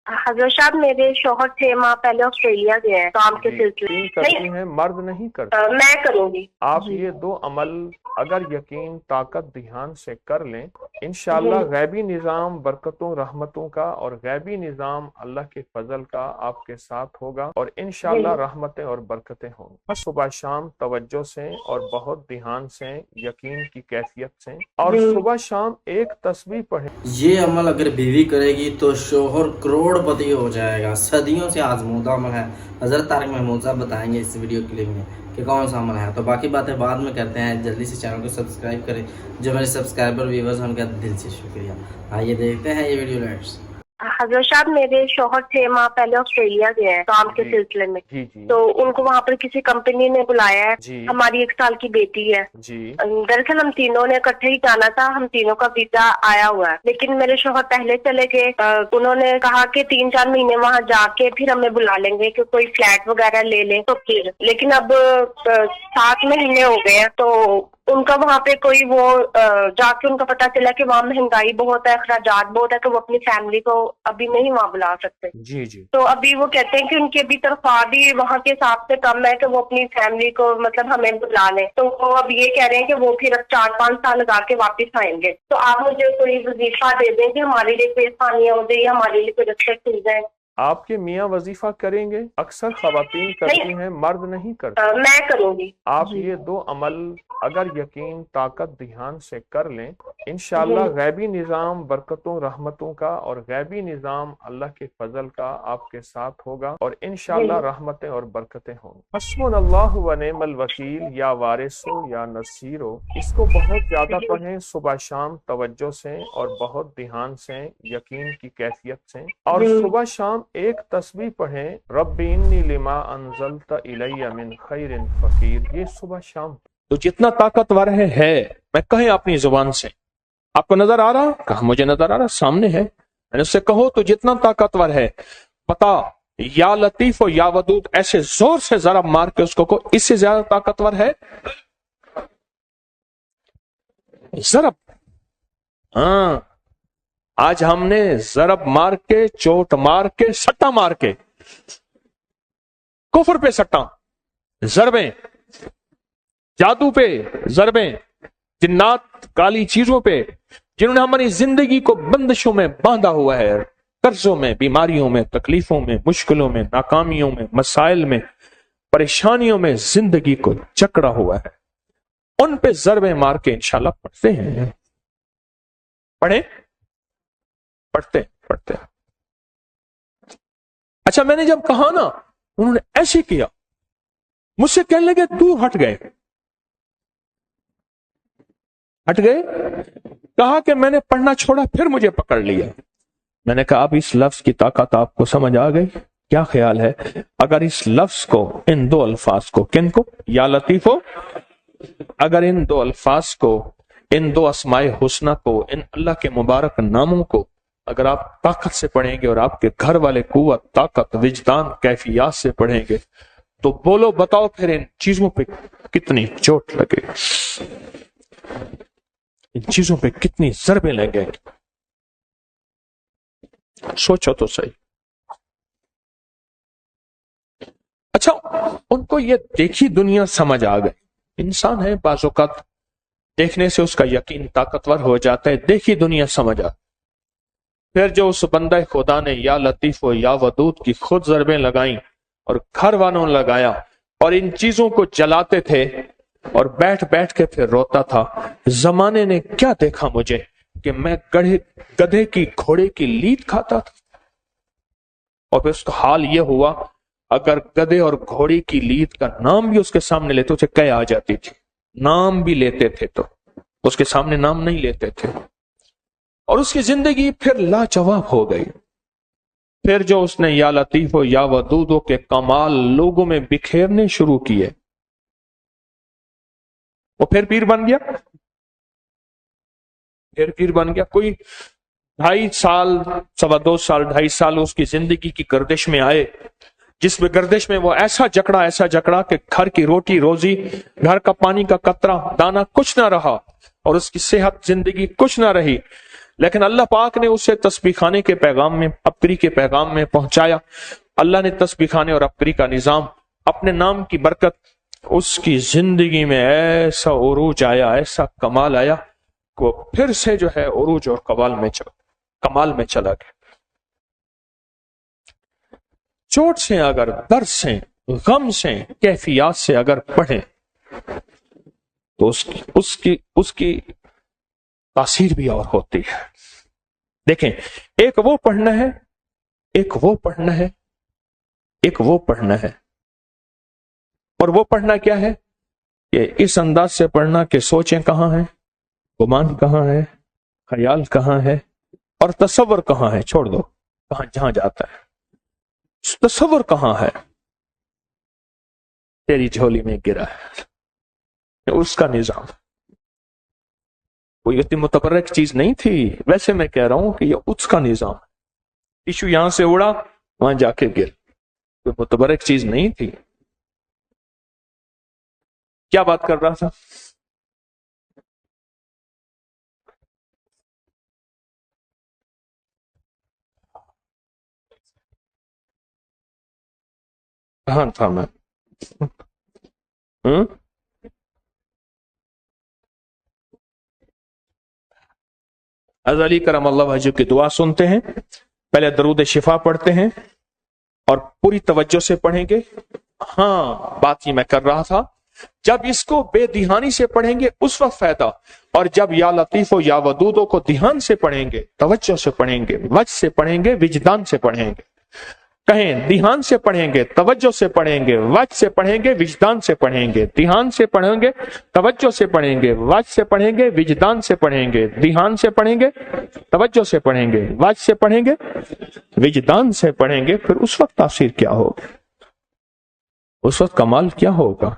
हजरत साहब मेरे शौहर 6 माह पहले ऑस्ट्रेलिया गए हैं काम के सिलसिले करती हैं, मर्द नहीं करते। मैं करूंगी। आप ये दो अमल अगर यकीन ताकत ध्यान से कर लें, इंशाअल्लाह गैबी निज़ाम बरकतों रहमतों का और गैबी निज़ाम अल्लाह के फजल का आपके साथ होगा और इंशाअल्लाह रहमतें और बरकतें होंगी। बस सुबह शाम तवज्जो से और बहुत ध्यान से यकीन की कैफियत से और सुबह शाम एक तस्बीह पढ़ें। ये अमल अगर बीवी करेगी तो शोहर करोड़पति हो जाएगा। सदियों से आजमूदा अमल है। हज़रत तारिक महमूद साहब बताएंगे इस वीडियो क्लिप में कि कौन सा अमल है। तो बाकी बातें बाद में करते हैं। जल्दी से चैनल को सब्सक्राइब करें। जो मेरे सब्सक्राइबर व्यूवर्स हैं उनका दिल से शुक्रिया। आइए देखते हैं ये वीडियो। लेट्स। हजरत साहब मेरे शौहर 6 माह पहले ऑस्ट्रेलिया गए हैं काम के सिलसिले में। जी। तो उनको वहाँ पर किसी कंपनी ने बुलाया है। हमारी 1 साल की बेटी है। दरअसल हम तीनों ने इकट्ठे ही जाना था। हम तीनों का वीजा आया हुआ है, लेकिन मेरे शौहर पहले चले गए। उन्होंने कहा कि 3-4 महीने वहाँ जाके फिर हमें बुला लेंगे कि कोई फ्लैट वगैरह ले लें तो फिर। लेकिन अब 7 महीने हो गए हैं तो उनका वहाँ पे कोई वो जाके उनका पता चला कि वहाँ महंगाई बहुत है, अखराजात बहुत है, कि वो अपनी फैमिली को अभी नहीं वहाँ बुला सकते। जी। तो अभी वो कहते हैं कि उनकी अभी तनख्वाह भी वहाँ के हिसाब से कम है कि वो अपनी फैमिली को मतलब हमें बुला लें। तो वो अब ये कह रहे हैं कि वो फिर अब 4-5 साल लगा के वापस आएंगे। तो आप मुझे कोई वजीफा दे दें कि हमारे लिए कोई आसानियाँ हो जाए, हमारे लिए कोई रक्षक खुल जाए। आपके मियाँ वजीफा करेंगे? अक्सर खवातीन करती हैं, मर्द नहीं करते। मैं करूंगी। आप ये दो अमल अगर यकीन ताकत ध्यान से कर लें, इंशाअल्लाह गैबी निज़ाम बरकतों रहमतों का और गैबी निज़ाम अल्लाह के फजल का आपके साथ होगा और इंशाअल्लाह रहमतें और बरकतें होंगी। हस्बुनल्लाहु व निअमल वकील या वारिसो या नसीरो, इसको बहुत ज्यादा पढ़ें सुबह शाम तवज्जो से और बहुत ध्यान से यकीन की कैफियत से और सुबह शाम एक तस्बीह पढ़ें, रब्बी इन्नी लिमा अंज़लत इलैया मिन खैरिन फकीर। ये सुबह शाम। तो जितना ताकतवर है मैं कहें अपनी जुबान से, आपको नजर आ रहा? कहा मुझे नजर आ रहा, सामने है। मैंने उससे कहो तो जितना ताकतवर है पता या लतीफ और या वदूद ऐसे जोर से जरा मार के उसको को इससे ज्यादा ताकतवर है जरब। हाँ, आज हमने जरब मार के, चोट मार के, सट्टा मार के, कुफर पे सट्टा, जरबें, जादू पे जरबें, जिन्नात, काली चीजों पे, जिन्होंने हमारी जिंदगी को बंदिशों में बांधा हुआ है, कर्जों में, बीमारियों में, तकलीफों में, मुश्किलों में, नाकामियों में, मसाइल में, परेशानियों में जिंदगी को जकड़ा हुआ है, उन पे जरबें मार के इंशाल्लाह पढ़ते हैं। पढ़े, पढ़ते। अच्छा, मैंने जब कहा ना, उन्होंने ऐसे किया, मुझसे कहने लगे दूर हट गए। कहा कि मैंने पढ़ना छोड़ा, फिर मुझे पकड़ लिया। मैंने कहा अब इस लफ्ज की ताकत आपको समझ आ गई? क्या ख्याल है अगर इस लफ्ज को, इन दो अल्फाज को, किन को? या लतीफो, अगर इन दो अल्फाज को, इन दो अस्माए हुस्ना को, इन अल्लाह के मुबारक नामों को अगर आप ताकत से पढ़ेंगे और आपके घर वाले कुव्वत, ताकत, विजदान, कैफियत से पढ़ेंगे तो बोलो बताओ फिर इन चीजों पे कितनी चोट लगे, इन चीजों पे कितनी ज़रबें लगेंगी। सोचो तो सही। अच्छा, उनको ये देखी दुनिया समझ आ गई। इंसान है, बाज़ औक़ात देखने से उसका यकीन ताकतवर हो जाता है, देखी दुनिया समझ आ। फिर जो उस बंदा खुदा ने या लतीफ व या वदूद की खुद ज़रबें लगाई और घर वालों ने लगाया और इन चीजों को जलाते थे और बैठ बैठ के फिर रोता था। जमाने ने क्या देखा मुझे कि मैं गधे की, घोड़े की लीद खाता था। और फिर उसका हाल यह हुआ, अगर गधे और घोड़ी की लीद का नाम भी उसके सामने लेते उसे कह आ जाती थी। नाम भी लेते थे तो उसके सामने नाम नहीं लेते थे और उसकी जिंदगी फिर लाजवाब हो गई। फिर जो उसने या लतीफ हो या वदूदों के कमाल लोगों में बिखेरने शुरू किए, वो फिर पीर बन गया। कोई 2.5 साल, 2.25 साल, 2.5 साल उसकी जिंदगी की गर्दिश में आए, जिसमें गर्दिश में वो ऐसा जकड़ा कि घर की रोटी रोजी, घर का पानी का कतरा दाना कुछ ना रहा और उसकी सेहत, जिंदगी कुछ ना रही। لیکن اللہ پاک نے اسے تسبیح خانے کے پیغام میں، ابکری کے پیغام میں پہنچایا. اللہ نے تسبیح خانے اور ابکری کا نظام، اپنے نام کی برکت، اس کی زندگی میں ایسا عروج آیا، ایسا کمال آیا کہ وہ پھر سے جو ہے عروج اور کمال میں چلا گیا. چوٹ سے اگر، درد سے، غم سے، کیفیات سے اگر پڑھیں تو اس کی تاثیر بھی اور ہوتی ہے. دیکھیں، ایک وہ پڑھنا ہے، ایک وہ پڑھنا ہے، ایک وہ پڑھنا ہے. اور وہ پڑھنا کیا ہے کہ اس انداز سے پڑھنا کہ سوچیں کہاں ہیں، گمان کہاں ہے، خیال کہاں ہے، اور تصور کہاں ہے. چھوڑ دو کہاں جہاں جاتا ہے. تصور کہاں ہے؟ تیری جھولی میں گرا ہے. اس کا نظام کوئی اتنی متبرک چیز نہیں تھی. ویسے میں کہہ رہا ہوں کہ یہ اس کا نظام. ٹیشو یہاں سے اڑا، وہاں جا کے گر. کوئی متبرک چیز نہیں تھی. کیا بات کر رہا تھا؟ کہاں تھا میں؟ حضرت علی کرم اللہ وجہہ کی دعا سنتے ہیں. پہلے درود شفا پڑھتے ہیں اور پوری توجہ سے پڑھیں گے. ہاں، بات یہ میں کر رہا تھا، جب اس کو بے دھیانی سے پڑھیں گے اس وقت فائدہ، اور جب یا لطیف و یا ودودوں کو دھیان سے پڑھیں گے، توجہ سے پڑھیں گے، وجہ سے پڑھیں گے، وجدان سے پڑھیں گے. کہیں دھیان سے پڑھیں گے، توجہ سے پڑھیں گے، وجہ سے پڑھیں گے، وجدان سے پڑھیں گے. دھیان سے پڑھیں گے، توجہ سے پڑھیں گے، وجہ سے پڑھیں گے، وجدان سے پڑھیں گے. دھیان سے پڑھیں گے، توجہ سے پڑھیں گے، وجہ سے پڑھیں گے، وجدان سے پڑھیں گے. پھر اس وقت تاثیر کیا ہوگا، اس وقت کمال کیا ہوگا،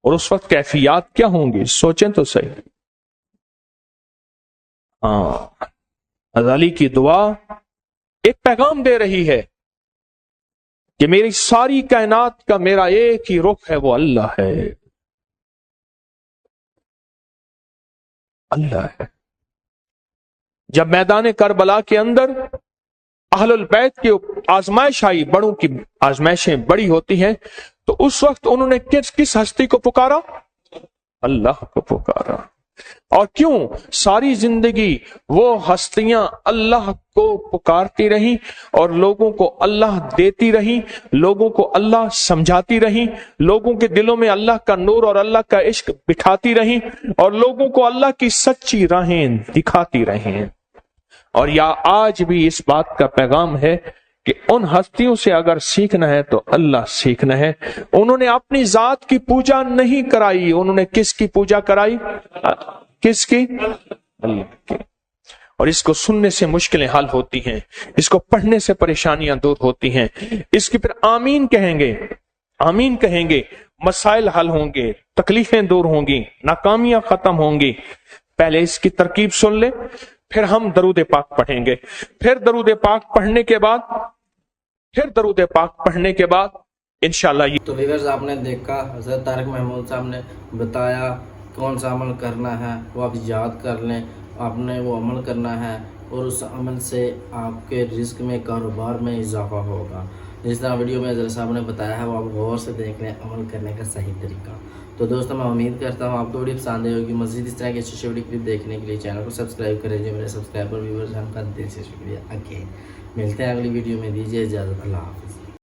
اور اس وقت کیفیات کیا ہوں گی. سوچیں تو صحیح. حضرت علی کی دعا ایک پیغام دے رہی ہے کہ میری ساری کائنات کا میرا ایک ہی رخ ہے، وہ اللہ ہے. اللہ ہے. جب میدان کربلا کے اندر اہل البیت کی آزمائش آئی، بڑوں کی آزمائشیں بڑی ہوتی ہیں، تو اس وقت انہوں نے کس ہستی کو پکارا؟ اللہ کو پکارا. اور کیوں؟ ساری زندگی وہ ہستیاں اللہ کو پکارتی رہیں اور لوگوں کو اللہ دیتی رہیں، لوگوں کو اللہ سمجھاتی رہیں، لوگوں کے دلوں میں اللہ کا نور اور اللہ کا عشق بٹھاتی رہیں، اور لوگوں کو اللہ کی سچی راہیں دکھاتی رہیں. اور یا آج بھی اس بات کا پیغام ہے کہ ان ہستیوں سے اگر سیکھنا ہے تو اللہ سیکھنا ہے. انہوں نے اپنی ذات کی پوجا نہیں کرائی، انہوں نے کس کی پوجا کرائی؟ کس کی؟ اللہ کی. اور اس کو سننے سے مشکلیں حل ہوتی ہیں، اس کو پڑھنے سے پریشانیاں دور ہوتی ہیں. اس کی پھر آمین کہیں گے، آمین کہیں گے، مسائل حل ہوں گے، تکلیفیں دور ہوں گی، ناکامیاں ختم ہوں گی. پہلے اس کی ترکیب سن لے، پھر ہم درود پاک پڑھیں گے. پھر درود پاک پڑھنے کے بعد انشاءاللہ یہ تو ویورز آپ نے دیکھا حضرت طارق محمود صاحب نے بتایا کون سا عمل کرنا ہے، وہ آپ یاد کر لیں، آپ نے وہ عمل کرنا ہے اور اس عمل سے آپ کے رزق میں، کاروبار میں اضافہ ہوگا. جس طرح ویڈیو میں حضرت صاحب نے بتایا ہے وہ آپ غور سے دیکھ لیں عمل کرنے کا صحیح طریقہ. تو دوستوں میں امید کرتا ہوں آپ کو ویڈیو پسند آئی ہوگی. مزید اس طرح کی اچھی ویڈیو کلپ دیکھنے کے لیے چینل کو سبسکرائب کریں. جو میرے سبسکرائبر ویورز ہیں ان کا دل سے شکریہ. اگین ملتے ہیں اگلی ویڈیو میں. دیجیے اجازت. اللہ حافظ.